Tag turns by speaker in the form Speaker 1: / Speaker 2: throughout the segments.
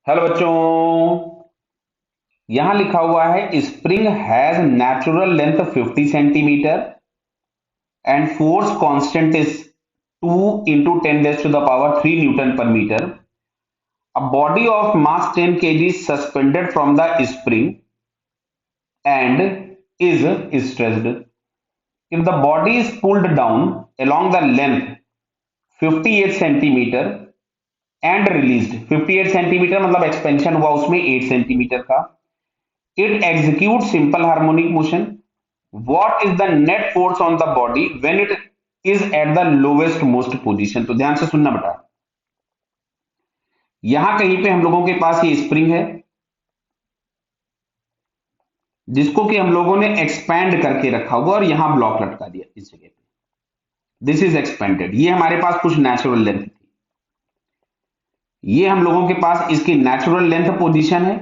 Speaker 1: Hello बच्चों। यहां लिखा हुआ है spring has natural length 50 centimetre and force constant is 2 into 10 raised to the power 3 Newton per meter. A body of mass 10 kg is suspended from the spring and is stressed. If the body is pulled down along the length 58 centimetre and released 58 centimetre मतलब expansion हुआ उसमें 8 centimetre का, it executes simple harmonic motion. What is the net force on the body when it is at the lowest most position? तो ध्यान से सुनना बेटा। यहां कहीं पे हम लोगों के पास ये स्प्रिंग है जिसको कि हम लोगों ने एक्सपैंड करके रखा हुआ और यहां ब्लॉक लटका दिया इस जगह पे। This is expanded. ये हमारे पास कुछ नेचुरल लेंथ थी, ये हम लोगों के पास इसकी नेचुरल लेंथ पोजीशन है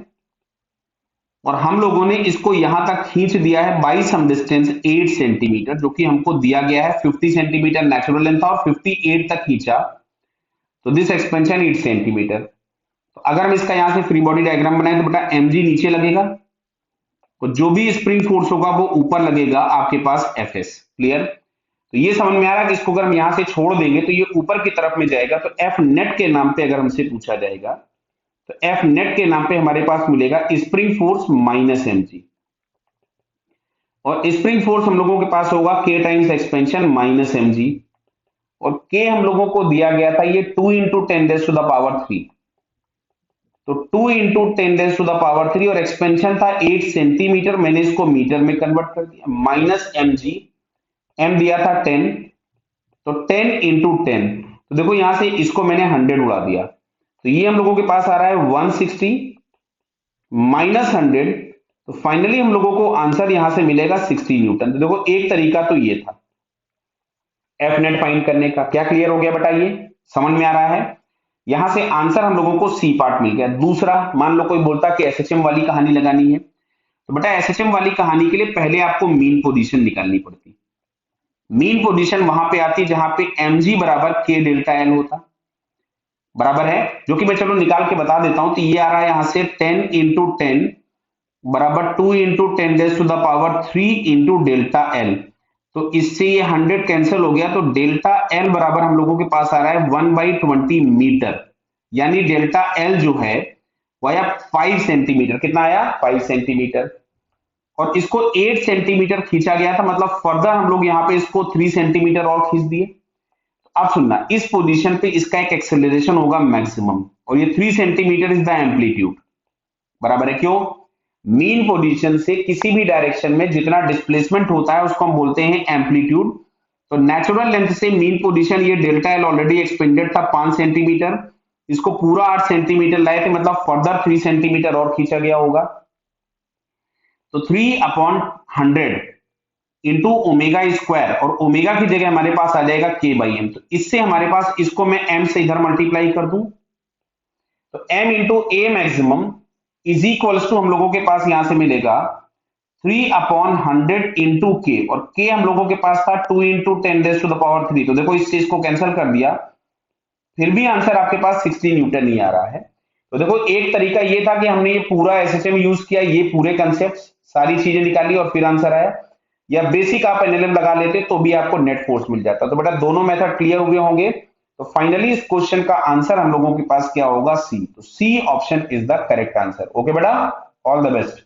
Speaker 1: और हम लोगों ने इसको यहां तक खींच दिया है बाई सम डिस्टेंस 8 सेंटीमीटर, जो कि हमको दिया गया है 50 सेंटीमीटर नेचुरल लेंथ और 58 तक खींचा, तो दिस एक्सपेंशन 8 सेंटीमीटर। तो अगर हम इसका यहां से फ्री बॉडी डायग्राम बनाए तो बेटा mg नीचे लगेगा, तो जो भी स्प्रिंग फोर्स होगा वो ऊपर लगेगा आपके पास Fs। क्लियर? तो ये समझ में आ रहा है कि इसको अगर हम यहां से छोड़ देंगे तो ये ऊपर की तरफ में जाएगा, तो F नेट के नाम पे अगर हमसे पूछा जाएगा तो F नेट के नाम पे हमारे पास मिलेगा स्प्रिंग फोर्स माइनस mg, और स्प्रिंग फोर्स हम लोगों के पास होगा k times expansion minus mg, और k हम लोगों को दिया गया था ये 2 into 10 raised to the power 3, तो 2 into 10 raised to the power 3 और एक्सपेंशन था 8 सेंटीमीटर, मैंने इसको मीटर में कन्वर्ट कर दिया, माइनस mg, m दिया था 10, तो 10 into 10, तो देखो यहां से इसको मैंने 100 उड़ा दिया, तो ये हम लोगों के पास आ रहा है 160 माइनस 100, तो फाइनली हम लोगों को आंसर यहां से मिलेगा 60 न्यूटन। तो देखो एक तरीका तो ये था एफ नेट फाइंड करने का। क्या क्लियर हो गया बेटा? ये समझ में आ रहा है? यहां से आंसर हम लोगों को सी पार्ट मिल गया। दूसरा, मान लो कोई बोलता कि एसएचएम वाली कहानी लगानी है, तो बेटा एसएचएम वाली कहानी के लिए पहले आपको मीन पोजीशन निकालनी पड़ती। मीन पोजीशन वहां पे आती जहां पे mg बराबर k डेल्टा एल होता, बराबर है, जो कि मैं चलो निकाल के बता देता हूं। तो ये आ रहा है यहां से 10 into 10 बराबर 2 into 10 raised to the power 3 into delta L, तो इससे ये 100 कैंसिल हो गया, तो डेल्टा एल बराबर हम लोगों के पास आ रहा है 1/20 मीटर, यानी डेल्टा एल जो है वो आया 5 सेंटीमीटर। कितना आया? 5 सेंटीमीटर, और इसको 8 सेंटीमीटर खींचा गया था, मतलब फर्दर हम लोग यहाँ पे इसको 3 सेंटीमीटर और खींच दिए। अब सुनना, इस पोजीशन पे इसका एक एक्सेलरेशन होगा मैक्सिमम, और ये 3 सेंटीमीटर इज द एम्पलीट्यूड, बराबर है। क्यों? मीन पोजीशन से किसी भी डायरेक्शन में जितना डिस्प्लेसमेंट होता है उसको हम बोलते हैं एम्पलीट्यूड। तो नेचुरल लेंथ से मीन पोजीशन, ये डेल्टा एल ऑलरेडी एक्सपेंडेड था 5 सेंटीमीटर, इसको पूरा 8 सेंटीमीटर लाए थे, मतलब फर्दर 3 सेंटीमीटर और खींचा गया होगा, तो 3/100 इंटू ओमेगा स्क्वायर, और ओमेगा की जगह हमारे पास आ जाएगा k/m। तो इससे हमारे पास, इसको मैं m से इधर मल्टीप्लाई कर दूं, तो m into a maximum is equals to हम लोगों के पास यहां से मिलेगा 3/100 इंटू के, और के हम लोगों के पास था 2 into 10 raise to the power 3, तो देखो इससे इसको कैंसिल कर दिया, फिर भी आंसर आपके पास 60 न्यूटन ही आ रहा है। तो देखो एक तरीका ये था कि हमने ये पूरा एसएचएम यूज किया, ये पूरे कंसेप्ट सारी चीजें निकाली और फिर आंसर आया, या बेसिक आप एनएलएम लगा लेते तो भी आपको नेट फोर्स मिल जाता। तो बेटा दोनों मेथड क्लियर हुए होंगे, तो फाइनली इस क्वेश्चन का आंसर हम लोगों के पास क्या होगा? सी। तो C option is the correct answer. Okay बेटा, ऑल द बेस्ट।